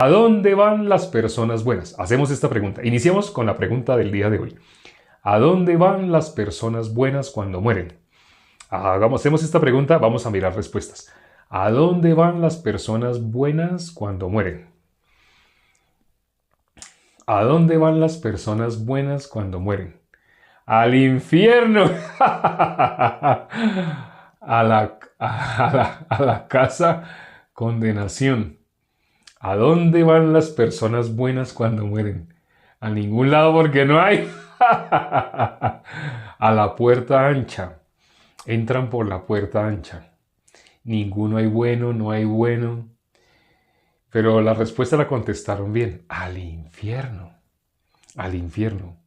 ¿A dónde van las personas buenas? Hacemos esta pregunta. Iniciamos con la pregunta del día de hoy. ¿A dónde van las personas buenas cuando mueren? Hacemos esta pregunta, vamos a mirar respuestas. ¿A dónde van las personas buenas cuando mueren? ¿A dónde van las personas buenas cuando mueren? ¡Al infierno! a la casa condenación. ¿A dónde van las personas buenas cuando mueren? A ningún lado porque no hay. A la puerta ancha. Entran por la puerta ancha. Ninguno hay bueno, no hay bueno. Pero la respuesta la contestaron bien. Al infierno. Al infierno.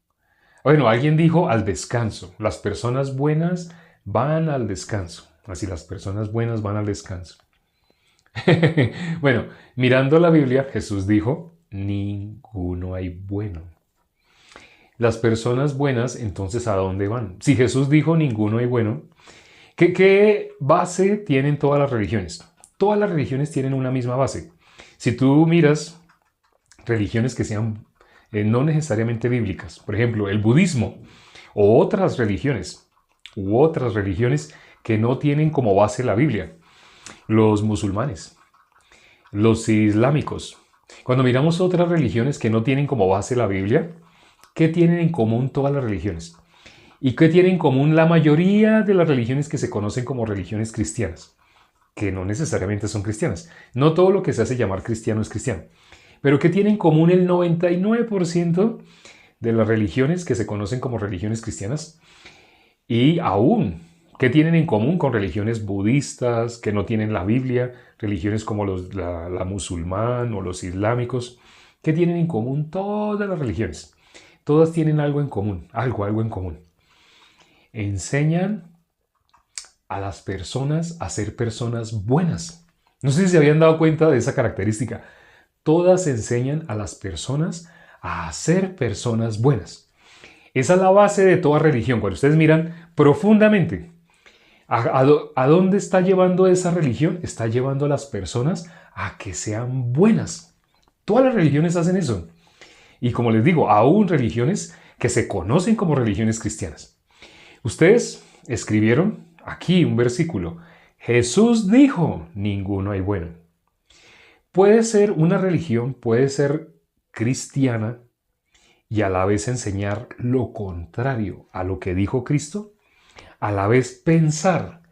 Bueno, alguien dijo al descanso. Las personas buenas van al descanso. Así las personas buenas van al descanso. Bueno, mirando la Biblia, Jesús dijo, ninguno hay bueno. Las personas buenas, entonces, ¿a dónde van? Si Jesús dijo, ninguno hay bueno, ¿qué base tienen todas las religiones? Todas las religiones tienen una misma base. Si tú miras religiones que sean no necesariamente bíblicas, por ejemplo, el budismo o otras religiones, que no tienen como base la Biblia, los musulmanes, los islámicos. Cuando miramos otras religiones que no tienen como base la Biblia, ¿qué tienen en común todas las religiones? ¿Y qué tienen en común la mayoría de las religiones que se conocen como religiones cristianas? Que no necesariamente son cristianas. No todo lo que se hace llamar cristiano es cristiano. Pero ¿qué tienen en común el 99% de las religiones que se conocen como religiones cristianas? Y aún, ¿qué tienen en común con religiones budistas que no tienen la Biblia? Religiones como la musulmán o los islámicos. ¿Qué tienen en común todas las religiones? Todas tienen algo en común, algo en común. Enseñan a las personas a ser personas buenas. No sé si se habían dado cuenta de esa característica. Todas enseñan a las personas a ser personas buenas. Esa es la base de toda religión. Cuando ustedes miran profundamente, ¿a dónde está llevando esa religión? Está llevando a las personas a que sean buenas. Todas las religiones hacen eso. Y como les digo, aún religiones que se conocen como religiones cristianas. Ustedes escribieron aquí un versículo. Jesús dijo, ninguno hay bueno. Puede ser una religión, puede ser cristiana y a la vez enseñar lo contrario a lo que dijo Cristo, a la vez pensar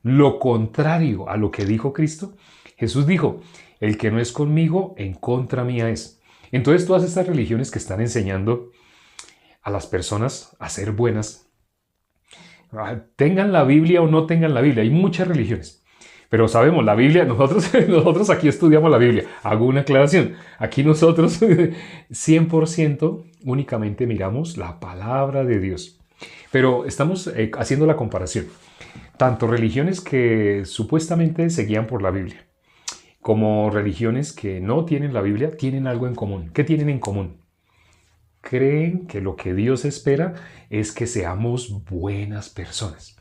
lo contrario a lo que dijo Cristo. Jesús dijo, el que no es conmigo, en contra mía es. Entonces todas estas religiones que están enseñando a las personas a ser buenas, tengan la Biblia o no tengan la Biblia, hay muchas religiones. Pero sabemos, la Biblia, nosotros aquí estudiamos la Biblia. Hago una aclaración. Aquí nosotros 100% únicamente miramos la palabra de Dios. Pero estamos haciendo la comparación. Tanto religiones que supuestamente se guían por la Biblia, como religiones que no tienen la Biblia, tienen algo en común. ¿Qué tienen en común? Creen que lo que Dios espera es que seamos buenas personas.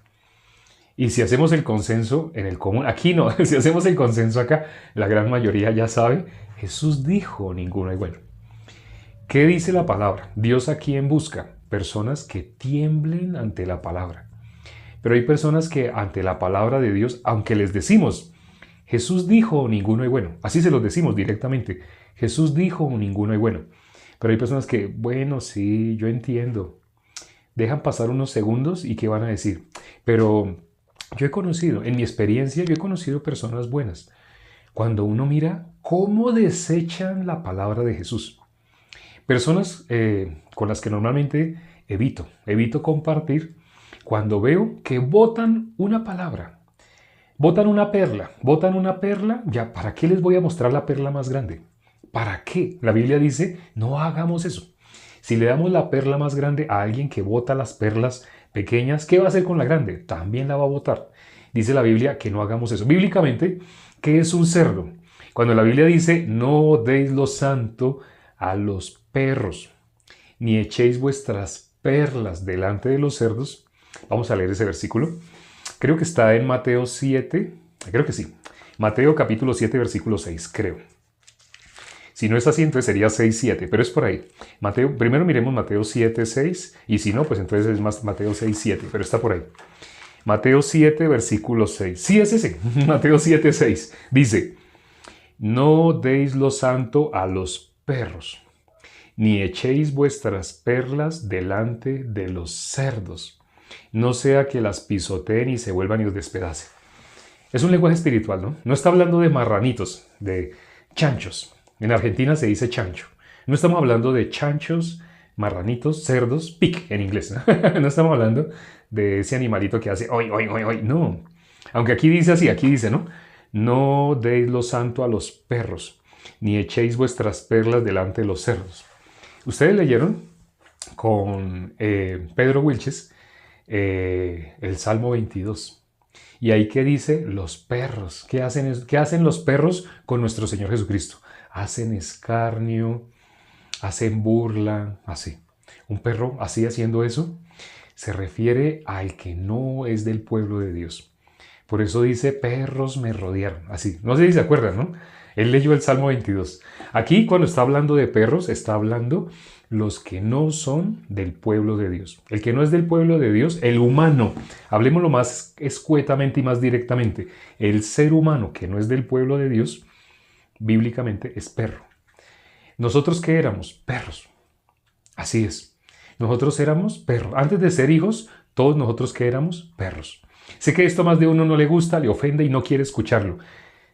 Y si hacemos el consenso en el común, aquí no, si hacemos el consenso acá, la gran mayoría ya sabe, Jesús dijo, ninguno hay bueno. ¿Qué dice la palabra? Dios a quién busca, personas que tiemblen ante la palabra. Pero hay personas que ante la palabra de Dios, aunque les decimos, Jesús dijo, ninguno hay bueno, así se los decimos directamente, Jesús dijo, ninguno hay bueno. Pero hay personas que, bueno, sí, yo entiendo. Dejan pasar unos segundos y ¿qué van a decir? Pero yo he conocido, en mi experiencia, yo he conocido personas buenas. Cuando uno mira cómo desechan la palabra de Jesús. Personas con las que normalmente evito compartir cuando veo que botan una palabra, botan una perla, ya, ¿para qué les voy a mostrar la perla más grande? ¿Para qué? La Biblia dice, no hagamos eso. Si le damos la perla más grande a alguien que bota las perlas pequeñas, ¿qué va a hacer con la grande? También la va a botar. Dice la Biblia que no hagamos eso. Bíblicamente, ¿qué es un cerdo? Cuando la Biblia dice, no deis lo santo a los perros, ni echéis vuestras perlas delante de los cerdos. Vamos a leer ese versículo. Creo que está en Mateo 7, creo que sí. Mateo capítulo 7, versículo 6, creo. Si no es así, entonces sería 6, 7, pero es por ahí. Mateo, primero miremos Mateo 7, 6, y si no, pues entonces es más Mateo 6, 7, pero está por ahí. Mateo 7, versículo 6. Sí, es ese. Mateo 7, 6. Dice, no deis lo santo a los perros, ni echéis vuestras perlas delante de los cerdos, no sea que las pisoteen y se vuelvan y os despedacen. Es un lenguaje espiritual, ¿no? No está hablando de marranitos, de chanchos. En Argentina se dice chancho. No estamos hablando de chanchos, marranitos, cerdos, pig en inglés, ¿no? No estamos hablando de ese animalito que hace hoy, hoy, hoy, hoy. No. Aunque aquí dice así, aquí dice, ¿no? No deis lo santo a los perros, ni echéis vuestras perlas delante de los cerdos. Ustedes leyeron con Pedro Wilches el Salmo 22. Y ahí que dice, los perros. ¿Qué hacen los perros con nuestro Señor Jesucristo? Hacen escarnio, hacen burla, así. Un perro así haciendo eso se refiere al que no es del pueblo de Dios. Por eso dice, perros me rodearon. Así, no sé si se acuerdan, ¿no? Él leyó el Salmo 22. Aquí cuando está hablando de perros, está hablando los que no son del pueblo de Dios. El que no es del pueblo de Dios, el humano, hablemoslo más escuetamente y más directamente, el ser humano que no es del pueblo de Dios, bíblicamente es perro. ¿Nosotros qué éramos? Perros. Así es. Nosotros éramos perros. Antes de ser hijos, todos nosotros que éramos perros. Sé que esto a más de uno no le gusta, le ofende y no quiere escucharlo.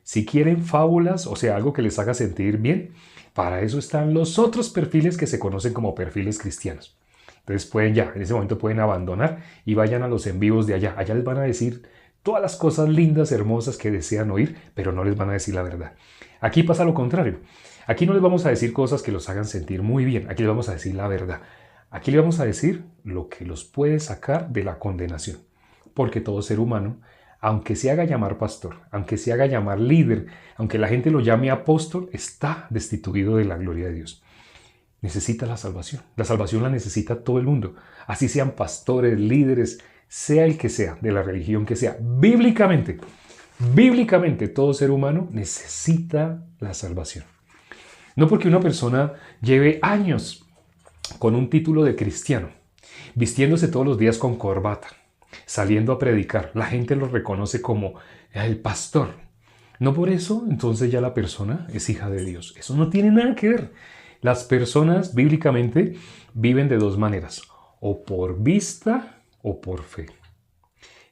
Si quieren fábulas, o sea, algo que les haga sentir bien, para eso están los otros perfiles que se conocen como perfiles cristianos. Entonces pueden ya, en ese momento pueden abandonar y vayan a los en vivos de allá. Allá les van a decir todas las cosas lindas, hermosas que desean oír, pero no les van a decir la verdad. Aquí pasa lo contrario. Aquí no les vamos a decir cosas que los hagan sentir muy bien. Aquí les vamos a decir la verdad. Aquí les vamos a decir lo que los puede sacar de la condenación. Porque todo ser humano, aunque se haga llamar pastor, aunque se haga llamar líder, aunque la gente lo llame apóstol, está destituido de la gloria de Dios. Necesita la salvación. La salvación la necesita todo el mundo. Así sean pastores, líderes, sea el que sea, de la religión que sea. Bíblicamente, todo ser humano necesita la salvación. No porque una persona lleve años con un título de cristiano, vistiéndose todos los días con corbata, saliendo a predicar, la gente lo reconoce como el pastor. No por eso, entonces ya la persona es hija de Dios. Eso no tiene nada que ver. Las personas bíblicamente viven de dos maneras, o por vista o por fe.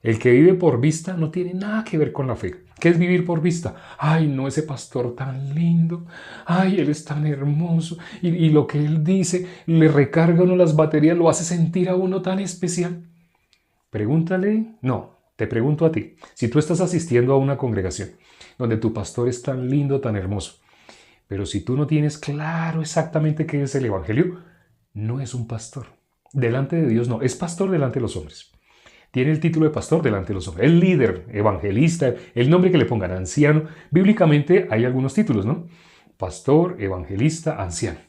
El que vive por vista no tiene nada que ver con la fe. ¿Qué es vivir por vista? Ay, no, ese pastor tan lindo. Ay, él es tan hermoso. Y lo que él dice le recarga a uno las baterías, lo hace sentir a uno tan especial. Pregúntale, no, te pregunto a ti. Si tú estás asistiendo a una congregación donde tu pastor es tan lindo, tan hermoso, pero si tú no tienes claro exactamente qué es el evangelio, no es un pastor. Delante de Dios no, es pastor delante de los hombres. Tiene el título de pastor delante de los hombres. El líder, evangelista, el nombre que le pongan, anciano. Bíblicamente hay algunos títulos, ¿no? Pastor, evangelista, anciano.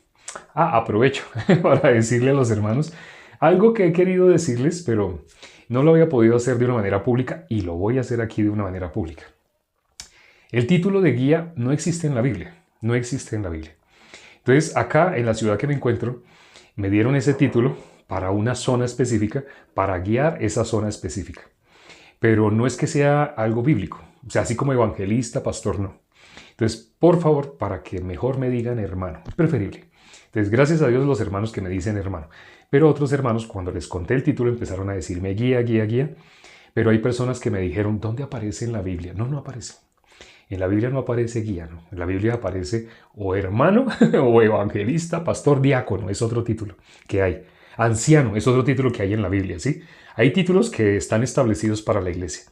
Aprovecho para decirle a los hermanos algo que he querido decirles, pero no lo había podido hacer de una manera pública y lo voy a hacer aquí de una manera pública. El título de guía no existe en la Biblia. No existe en la Biblia. Entonces, acá en la ciudad que me encuentro, me dieron ese título para una zona específica, para guiar esa zona específica. Pero no es que sea algo bíblico. O sea, así como evangelista, pastor, no. Entonces, por favor, para que mejor me digan hermano, es preferible. Entonces, gracias a Dios los hermanos que me dicen hermano. Pero otros hermanos, cuando les conté el título, empezaron a decirme guía, guía, guía. Pero hay personas que me dijeron, ¿dónde aparece en la Biblia? No, no aparece. En la Biblia no aparece guía, ¿no? En la Biblia aparece o hermano, o evangelista, pastor, diácono, es otro título que hay. Anciano es otro título que hay en la Biblia, ¿sí? Hay títulos que están establecidos para la iglesia,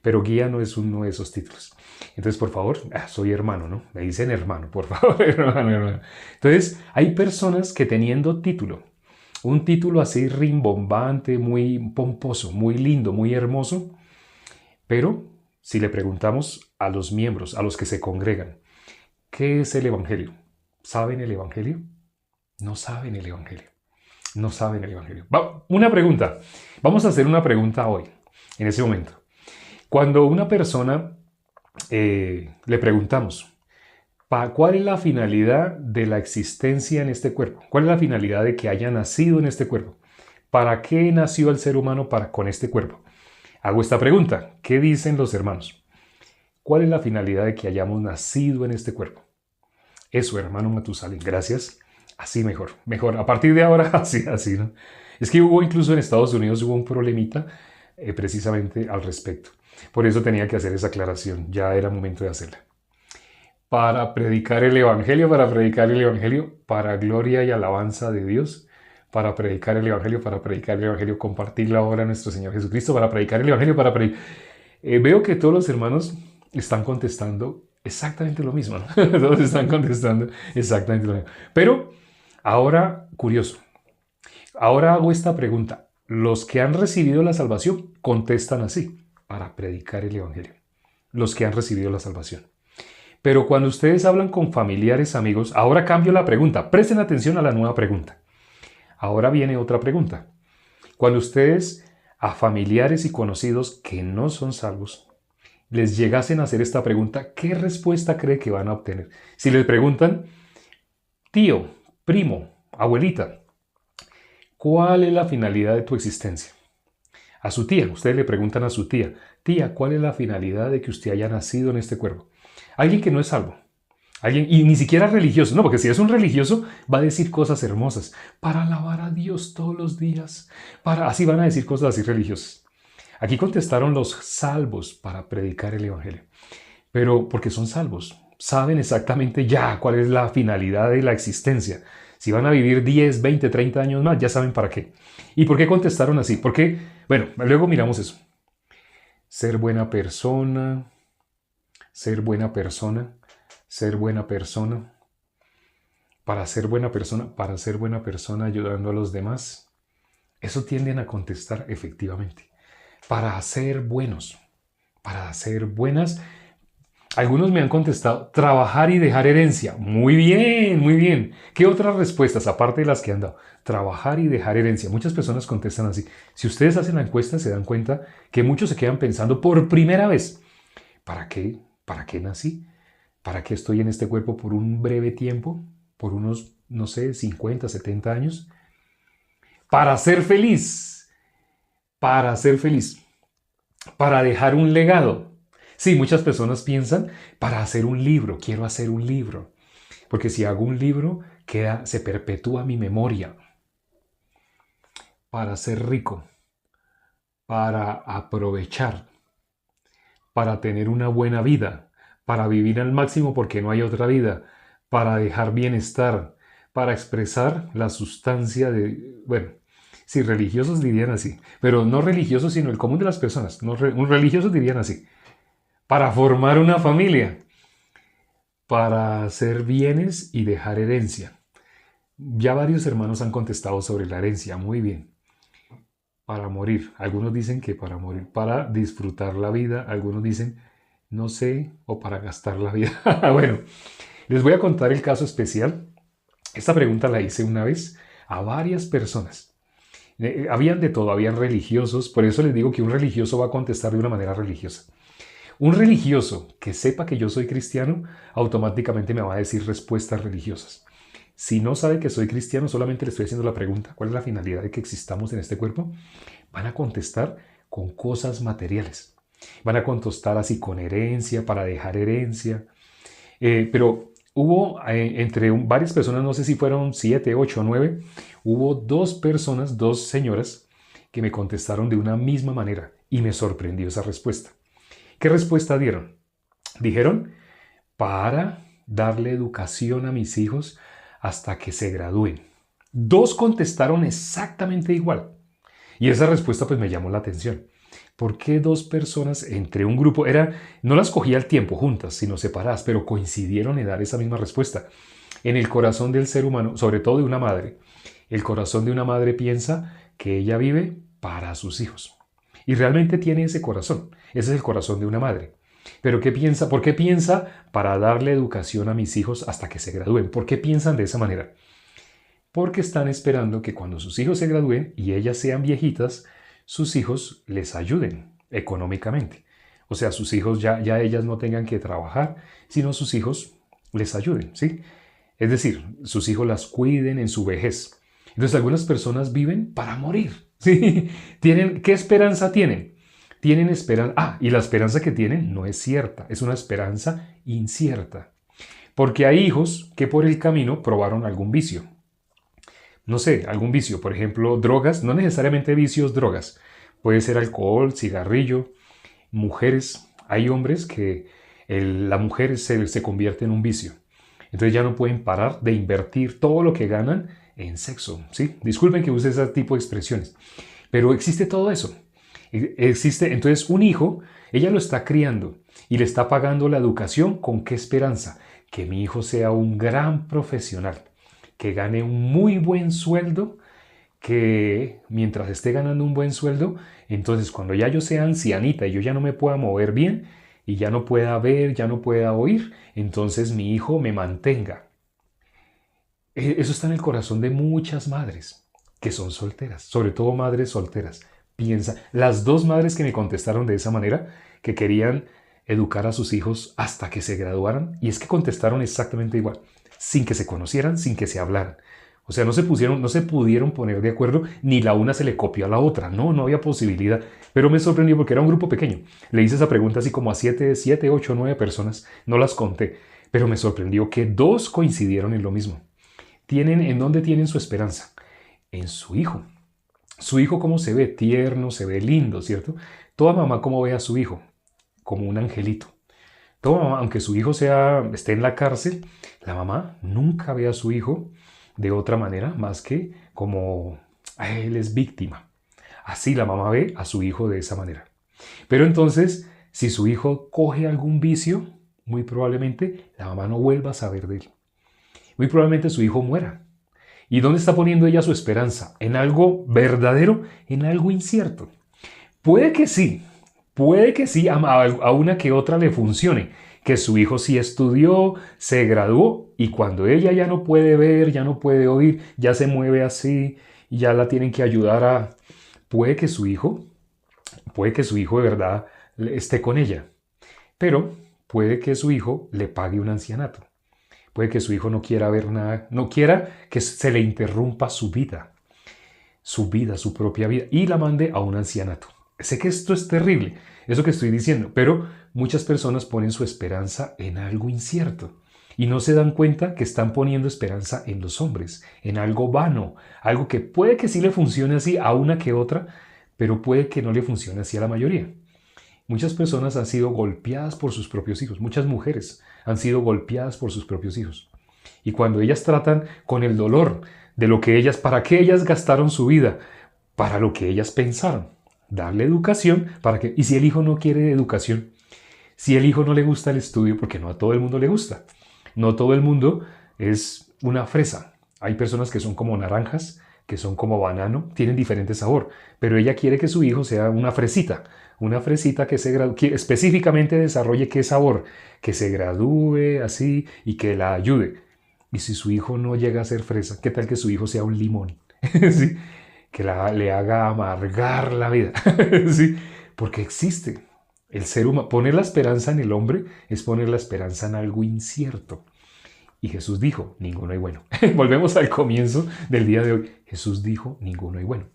pero guía no es uno de esos títulos. Entonces, por favor, soy hermano, ¿no? Me dicen hermano, por favor, hermano, hermano. Entonces, hay personas que teniendo título, un título así rimbombante, muy pomposo, muy lindo, muy hermoso, pero si le preguntamos a los miembros, a los que se congregan, ¿qué es el evangelio? ¿Saben el evangelio? No saben el evangelio. No saben el evangelio. Una pregunta. Vamos a hacer una pregunta hoy, en ese momento. Cuando una persona le preguntamos, ¿Cuál es la finalidad de la existencia en este cuerpo? ¿Cuál es la finalidad de que haya nacido en este cuerpo? ¿Para qué nació el ser humano con este cuerpo? Hago esta pregunta. ¿Qué dicen los hermanos? ¿Cuál es la finalidad de que hayamos nacido en este cuerpo? Eso, hermano Matusalén, gracias. Así mejor, mejor. A partir de ahora, así, ¿no? Es que hubo incluso en Estados Unidos hubo un problemita precisamente al respecto. Por eso tenía que hacer esa aclaración. Ya era momento de hacerla. Para predicar el Evangelio, para gloria y alabanza de Dios, para predicar el Evangelio, compartir la obra de nuestro Señor Jesucristo, para predicar el Evangelio, veo que todos los hermanos están contestando exactamente lo mismo, ¿no? Todos están contestando exactamente lo mismo. Pero ahora, curioso, ahora hago esta pregunta. Los que han recibido la salvación contestan así, para predicar el Evangelio. Los que han recibido la salvación. Pero cuando ustedes hablan con familiares, amigos, ahora cambio la pregunta. Presten atención a la nueva pregunta. Ahora viene otra pregunta. Cuando ustedes a familiares y conocidos que no son salvos les llegasen a hacer esta pregunta, ¿qué respuesta cree que van a obtener? Si les preguntan, tío, primo, abuelita, ¿cuál es la finalidad de tu existencia? A su tía, ustedes le preguntan a su tía, tía, ¿cuál es la finalidad de que usted haya nacido en este cuerpo? Alguien que no es salvo, alguien, y ni siquiera religioso, no, porque si es un religioso va a decir cosas hermosas, para alabar a Dios todos los días, así van a decir cosas así religiosas. Aquí contestaron los salvos para predicar el Evangelio, pero porque son salvos, saben exactamente ya cuál es la finalidad de la existencia. Si van a vivir 10, 20, 30 años más, ya saben para qué. ¿Y por qué contestaron así? Porque, bueno, luego miramos eso. Ser buena persona, ser buena persona, ser buena persona. Para ser buena persona ayudando a los demás. Eso tienden a contestar efectivamente. Para ser buenos, para ser buenas. Algunos me han contestado, trabajar y dejar herencia. Muy bien, muy bien. ¿Qué otras respuestas, aparte de las que han dado? Trabajar y dejar herencia. Muchas personas contestan así. Si ustedes hacen la encuesta, se dan cuenta que muchos se quedan pensando por primera vez, ¿para qué? ¿Para qué nací? ¿Para qué estoy en este cuerpo por un breve tiempo? Por unos, no sé, 50, 70 años. Para ser feliz. Para ser feliz. Para dejar un legado. Sí, muchas personas piensan, para hacer un libro, quiero hacer un libro. Porque si hago un libro, se perpetúa mi memoria. Para ser rico. Para aprovechar. Para tener una buena vida. Para vivir al máximo porque no hay otra vida. Para dejar bienestar. Para expresar la sustancia de... Bueno, sí, religiosos dirían así. Pero no religiosos, sino el común de las personas. Religiosos dirían así. Para formar una familia, para hacer bienes y dejar herencia. Ya varios hermanos han contestado sobre la herencia, muy bien. Para morir, algunos dicen que para morir, para disfrutar la vida, algunos dicen, no sé, o para gastar la vida. Bueno, les voy a contar el caso especial. Esta pregunta la hice una vez a varias personas. Habían de todo, habían religiosos, por eso les digo que un religioso va a contestar de una manera religiosa. Un religioso que sepa que yo soy cristiano, automáticamente me va a decir respuestas religiosas. Si no sabe que soy cristiano, solamente le estoy haciendo la pregunta, ¿cuál es la finalidad de que existamos en este cuerpo? Van a contestar con cosas materiales. Van a contestar así con herencia, para dejar herencia. Pero hubo entre varias personas, no sé si fueron 7, 8 o 9, hubo dos personas, dos señoras, que me contestaron de una misma manera y me sorprendió esa respuesta. ¿Qué respuesta dieron? Dijeron, para darle educación a mis hijos hasta que se gradúen. Dos contestaron exactamente igual. Y esa respuesta pues me llamó la atención. ¿Por qué dos personas entre un grupo, no las cogía al tiempo juntas, sino separadas, pero coincidieron en dar esa misma respuesta? En el corazón del ser humano, sobre todo de una madre, el corazón de una madre piensa que ella vive para sus hijos. Y realmente tiene ese corazón. Ese es el corazón de una madre. Pero ¿qué piensa? ¿Por qué piensa para darle educación a mis hijos hasta que se gradúen? ¿Por qué piensan de esa manera? Porque están esperando que cuando sus hijos se gradúen y ellas sean viejitas, sus hijos les ayuden económicamente. O sea, sus hijos ya ellas no tengan que trabajar, sino sus hijos les ayuden, ¿sí? Es decir, sus hijos las cuiden en su vejez. Entonces algunas personas viven para morir, ¿sí? ¿Qué esperanza tienen? Tienen esperanza. Ah, y la esperanza que tienen no es cierta, es una esperanza incierta. Porque hay hijos que por el camino probaron algún vicio. No sé, algún vicio, por ejemplo, drogas, no necesariamente vicios, drogas. Puede ser alcohol, cigarrillo, mujeres. Hay hombres que la mujer se convierte en un vicio. Entonces ya no pueden parar de invertir todo lo que ganan en sexo, ¿sí? Disculpen que use ese tipo de expresiones, pero existe todo eso. Existe, entonces un hijo, ella lo está criando y le está pagando la educación. ¿Con qué esperanza? Que mi hijo sea un gran profesional, que gane un muy buen sueldo, que mientras esté ganando un buen sueldo, entonces cuando ya yo sea ancianita y yo ya no me pueda mover bien y ya no pueda ver, ya no pueda oír, entonces mi hijo me mantenga. Eso está en el corazón de muchas madres que son solteras, sobre todo madres solteras. Piensa, las dos madres que me contestaron de esa manera, que querían educar a sus hijos hasta que se graduaran, y es que contestaron exactamente igual, sin que se conocieran, sin que se hablaran. O sea, no se pudieron poner de acuerdo, ni la una se le copió a la otra. No había posibilidad. Pero me sorprendió porque era un grupo pequeño. Le hice esa pregunta así como a 7, 8, 9 personas. No las conté. Pero me sorprendió que dos coincidieron en lo mismo. ¿En dónde tienen su esperanza? En su hijo. Su hijo cómo se ve, tierno, se ve lindo, ¿cierto? Toda mamá cómo ve a su hijo, como un angelito. Toda mamá, aunque su hijo esté en la cárcel, la mamá nunca ve a su hijo de otra manera más que como él es víctima. Así la mamá ve a su hijo de esa manera. Pero entonces, si su hijo coge algún vicio, muy probablemente la mamá no vuelva a saber de él. Muy probablemente su hijo muera. ¿Y dónde está poniendo ella su esperanza? ¿En algo verdadero? ¿En algo incierto? Puede que sí, a una que otra le funcione, que su hijo sí estudió, se graduó y cuando ella ya no puede ver, ya no puede oír, ya se mueve así, ya la tienen que ayudar a... Puede que su hijo de verdad esté con ella, pero puede que su hijo le pague un ancianato. Puede que su hijo no quiera ver nada, no quiera que se le interrumpa su vida, su propia vida, y la mande a un ancianato. Sé que esto es terrible, eso que estoy diciendo, pero muchas personas ponen su esperanza en algo incierto y no se dan cuenta que están poniendo esperanza en los hombres, en algo vano, algo que puede que sí le funcione así a una que otra, pero puede que no le funcione así a la mayoría. Muchas personas han sido golpeadas por sus propios hijos, muchas mujeres han sido golpeadas por sus propios hijos. Y cuando ellas tratan con el dolor de para qué ellas gastaron su vida, para lo que ellas pensaron, darle educación y si el hijo no quiere educación, si el hijo no le gusta el estudio, porque no a todo el mundo le gusta, no todo el mundo es una fresa. Hay personas que son como naranjas, que son como banano, tienen diferente sabor, pero ella quiere que su hijo sea una fresita que específicamente desarrolle qué sabor, que se gradúe así y que la ayude. Y si su hijo no llega a ser fresa, ¿qué tal que su hijo sea un limón? ¿Sí? Que le haga amargar la vida. ¿Sí? Porque existe. El ser humano, poner la esperanza en el hombre es poner la esperanza en algo incierto. Y Jesús dijo, ninguno hay bueno. Volvemos al comienzo del día de hoy. Jesús dijo, ninguno hay bueno.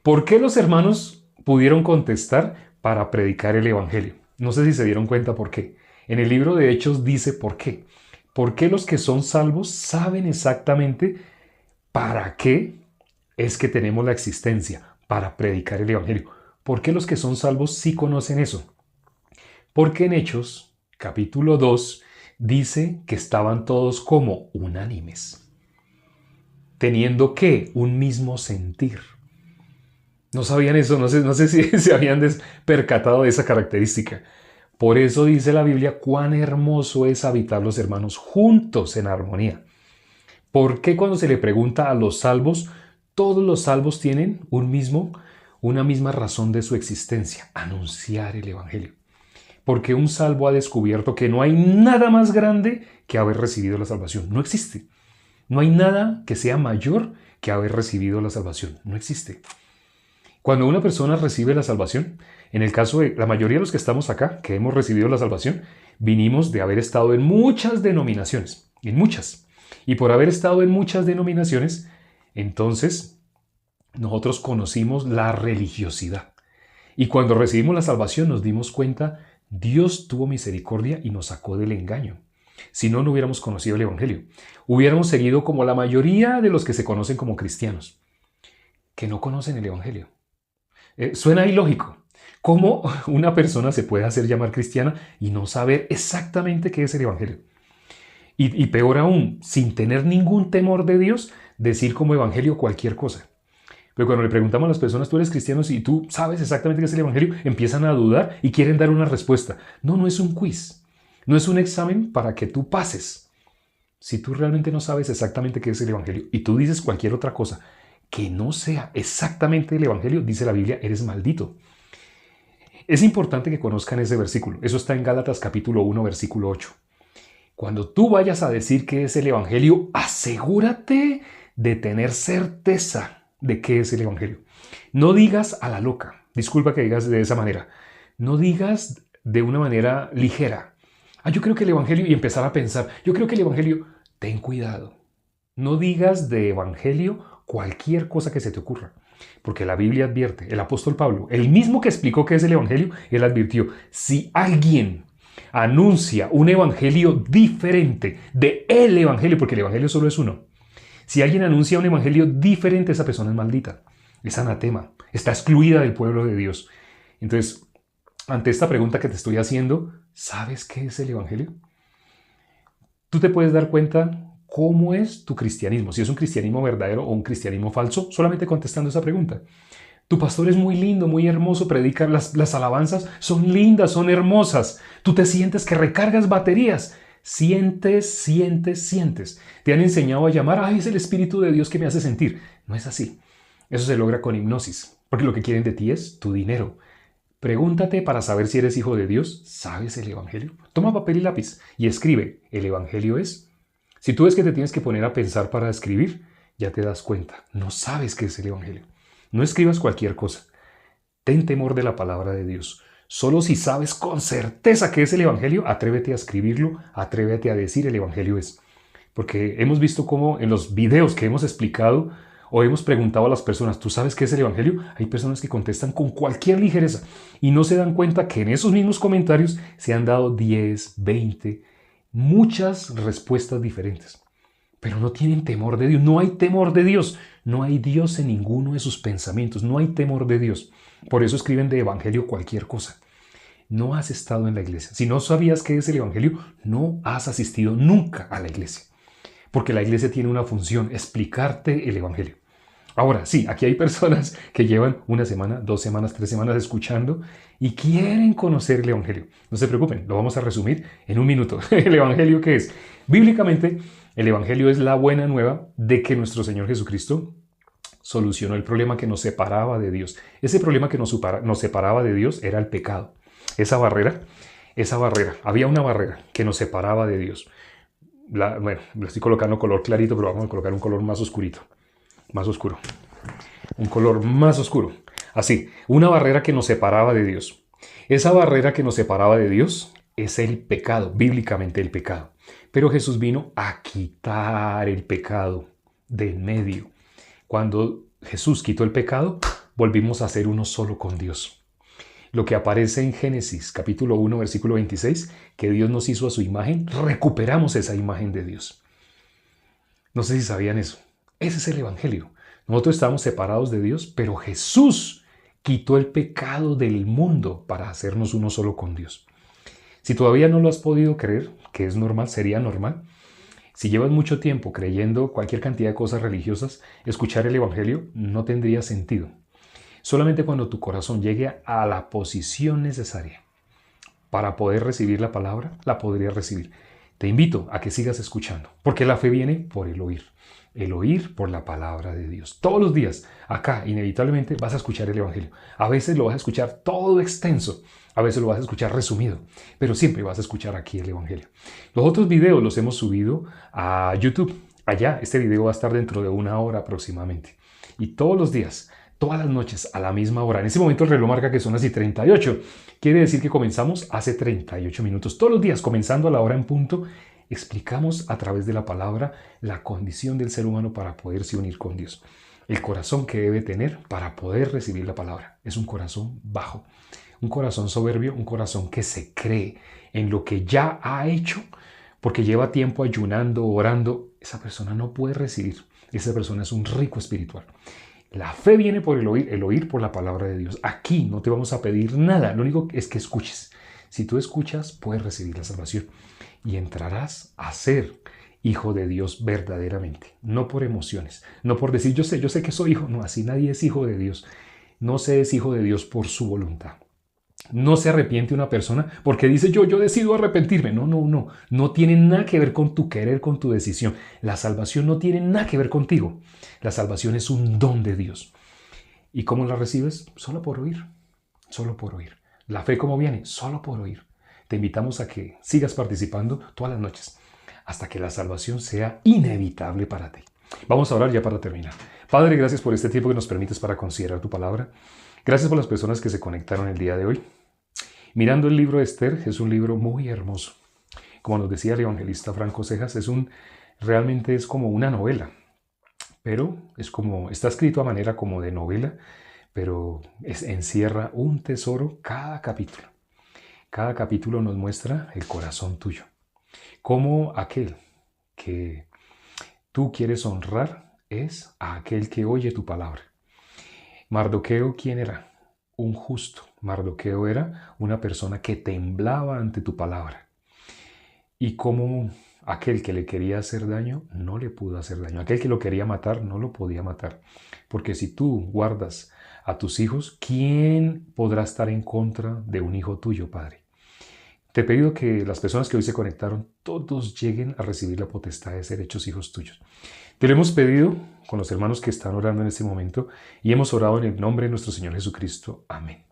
¿Por qué los hermanos pudieron contestar para predicar el evangelio? No sé si se dieron cuenta por qué. En el libro de Hechos dice por qué. ¿Por qué los que son salvos saben exactamente para qué es que tenemos la existencia? Para predicar el evangelio. ¿Por qué los que son salvos sí conocen eso? Porque en Hechos, capítulo 2, dice que estaban todos como unánimes. Teniendo ¿qué? Un mismo sentir. No sabían eso, no sé si se habían percatado de esa característica. Por eso dice la Biblia cuán hermoso es habitar los hermanos juntos en armonía. ¿Por qué cuando se le pregunta a los salvos, todos los salvos tienen una misma razón de su existencia? Anunciar el evangelio. Porque un salvo ha descubierto que no hay nada más grande que haber recibido la salvación. No existe. No hay nada que sea mayor que haber recibido la salvación. No existe. Cuando una persona recibe la salvación, en el caso de la mayoría de los que estamos acá, que hemos recibido la salvación, Vinimos de haber estado en muchas denominaciones, en muchas. Y por haber estado en muchas denominaciones, entonces nosotros conocimos la religiosidad. Y cuando recibimos la salvación nos dimos cuenta, Dios tuvo misericordia y nos sacó del engaño. Si no, no hubiéramos conocido el Evangelio. Hubiéramos seguido como la mayoría de los que se conocen como cristianos, que no conocen el Evangelio. Suena ilógico. ¿Cómo una persona se puede hacer llamar cristiana y no saber exactamente qué es el Evangelio? Y peor aún, sin tener ningún temor de Dios, decir como Evangelio cualquier cosa. Pero cuando le preguntamos a las personas, ¿tú eres cristiano? Si tú sabes exactamente qué es el Evangelio, empiezan a dudar y quieren dar una respuesta. No, no es un quiz. No es un examen para que tú pases. Si tú realmente no sabes exactamente qué es el Evangelio y tú dices cualquier otra cosa que no sea exactamente el Evangelio, dice la Biblia, eres maldito. Es importante que conozcan ese versículo. Eso está en Gálatas capítulo 1, versículo 8. Cuando tú vayas a decir qué es el Evangelio, asegúrate de tener certeza de qué es el Evangelio. No digas a la loca. Disculpa que digas de esa manera. No digas de una manera ligera. Yo creo que el Evangelio, y empezar a pensar, yo creo que el Evangelio, ten cuidado. No digas de Evangelio cualquier cosa que se te ocurra. Porque la Biblia advierte, el apóstol Pablo, el mismo que explicó qué es el Evangelio, él advirtió, si alguien anuncia un Evangelio diferente de el Evangelio, porque el Evangelio solo es uno, si alguien anuncia un Evangelio diferente, esa persona es maldita, es anatema, está excluida del pueblo de Dios. Entonces, ante esta pregunta que te estoy haciendo, ¿sabes qué es el Evangelio? Tú te puedes dar cuenta cómo es tu cristianismo, si es un cristianismo verdadero o un cristianismo falso, solamente contestando esa pregunta. Tu pastor es muy lindo, muy hermoso, predica, las alabanzas son lindas, son hermosas. Tú te sientes que recargas baterías. Sientes. Te han enseñado a llamar, es el Espíritu de Dios que me hace sentir. No es así. Eso se logra con hipnosis, porque lo que quieren de ti es tu dinero. Pregúntate para saber si eres hijo de Dios. ¿Sabes el Evangelio? Toma papel y lápiz y escribe. ¿El Evangelio es? Si tú ves que te tienes que poner a pensar para escribir, ya te das cuenta. No sabes qué es el Evangelio. No escribas cualquier cosa. Ten temor de la palabra de Dios. Solo si sabes con certeza qué es el Evangelio, atrévete a escribirlo, atrévete a decir el Evangelio es. Porque hemos visto cómo en los videos que hemos explicado o hemos preguntado a las personas, ¿tú sabes qué es el Evangelio? Hay personas que contestan con cualquier ligereza y no se dan cuenta que en esos mismos comentarios se han dado 10, 20, muchas respuestas diferentes. Pero no tienen temor de Dios. No hay temor de Dios. No hay Dios en ninguno de sus pensamientos. No hay temor de Dios. Por eso escriben de evangelio cualquier cosa. No has estado en la iglesia. Si no sabías qué es el evangelio, no has asistido nunca a la iglesia. Porque la iglesia tiene una función, explicarte el evangelio. Ahora, sí, aquí hay personas que llevan una semana, 2 semanas, 3 semanas escuchando y quieren conocer el evangelio. No se preocupen, lo vamos a resumir en un minuto. ¿El evangelio qué es? Bíblicamente, el evangelio es la buena nueva de que nuestro Señor Jesucristo solucionó el problema que nos separaba de Dios. Ese problema que nos separaba de Dios era el pecado. Esa barrera, había una barrera que nos separaba de Dios. Bueno, le estoy colocando color clarito, pero vamos a colocar un color más oscurito. Más oscuro. Un color más oscuro. Así, una barrera que nos separaba de Dios. Esa barrera que nos separaba de Dios es el pecado, bíblicamente el pecado. Pero Jesús vino a quitar el pecado de en medio. Cuando Jesús quitó el pecado, volvimos a ser uno solo con Dios. Lo que aparece en Génesis capítulo 1, versículo 26, que Dios nos hizo a su imagen, recuperamos esa imagen de Dios. No sé si sabían eso. Ese es el evangelio. Nosotros estamos separados de Dios, pero Jesús quitó el pecado del mundo para hacernos uno solo con Dios. Si todavía no lo has podido creer, que es normal, sería normal, si llevas mucho tiempo creyendo cualquier cantidad de cosas religiosas, escuchar el evangelio no tendría sentido. Solamente cuando tu corazón llegue a la posición necesaria para poder recibir la palabra, la podrías recibir. Te invito a que sigas escuchando, porque la fe viene por el oír por la palabra de Dios. Todos los días, acá, inevitablemente, vas a escuchar el evangelio. A veces lo vas a escuchar todo extenso, a veces lo vas a escuchar resumido, pero siempre vas a escuchar aquí el evangelio. Los otros videos los hemos subido a YouTube. Allá, este video va a estar dentro de 1 hora aproximadamente. Y todos los días todas las noches a la misma hora. En ese momento el reloj marca que son las y 38. Quiere decir que comenzamos hace 38 minutos. Todos los días, comenzando a la hora en punto, explicamos a través de la palabra la condición del ser humano para poderse unir con Dios. El corazón que debe tener para poder recibir la palabra es un corazón bajo, un corazón soberbio, un corazón que se cree en lo que ya ha hecho, porque lleva tiempo ayunando, orando. Esa persona no puede recibir. Esa persona es un rico espiritual. La fe viene por el oír por la palabra de Dios. Aquí no te vamos a pedir nada, lo único es que escuches. Si tú escuchas, puedes recibir la salvación y entrarás a ser hijo de Dios verdaderamente, no por emociones, no por decir yo sé que soy hijo. No, así nadie es hijo de Dios. No se es hijo de Dios por su voluntad. No se arrepiente una persona porque dice yo decido arrepentirme. No tiene nada que ver con tu querer, con tu decisión. La salvación no tiene nada que ver contigo. La salvación es un don de Dios. ¿Y cómo la recibes? Solo por oír, solo por oír. La fe, ¿cómo viene? Solo por oír. Te invitamos a que sigas participando todas las noches hasta que la salvación sea inevitable para ti. Vamos a orar ya para terminar. Padre, gracias por este tiempo que nos permites para considerar tu palabra. Gracias por las personas que se conectaron el día de hoy. Mirando el libro de Esther, es un libro muy hermoso. Como nos decía el evangelista Franco Cejas, realmente es como una novela, pero está escrito a manera como de novela, pero encierra un tesoro cada capítulo. Cada capítulo nos muestra el corazón tuyo. Como aquel que tú quieres honrar es a aquel que oye tu palabra. Mardoqueo, ¿quién era? Un justo. Mardoqueo era una persona que temblaba ante tu palabra. Y como aquel que le quería hacer daño, no le pudo hacer daño. Aquel que lo quería matar, no lo podía matar. Porque si tú guardas a tus hijos, ¿quién podrá estar en contra de un hijo tuyo, Padre? Te he pedido que las personas que hoy se conectaron, todos lleguen a recibir la potestad de ser hechos hijos tuyos. Te lo hemos pedido con los hermanos que están orando en este momento y hemos orado en el nombre de nuestro Señor Jesucristo. Amén.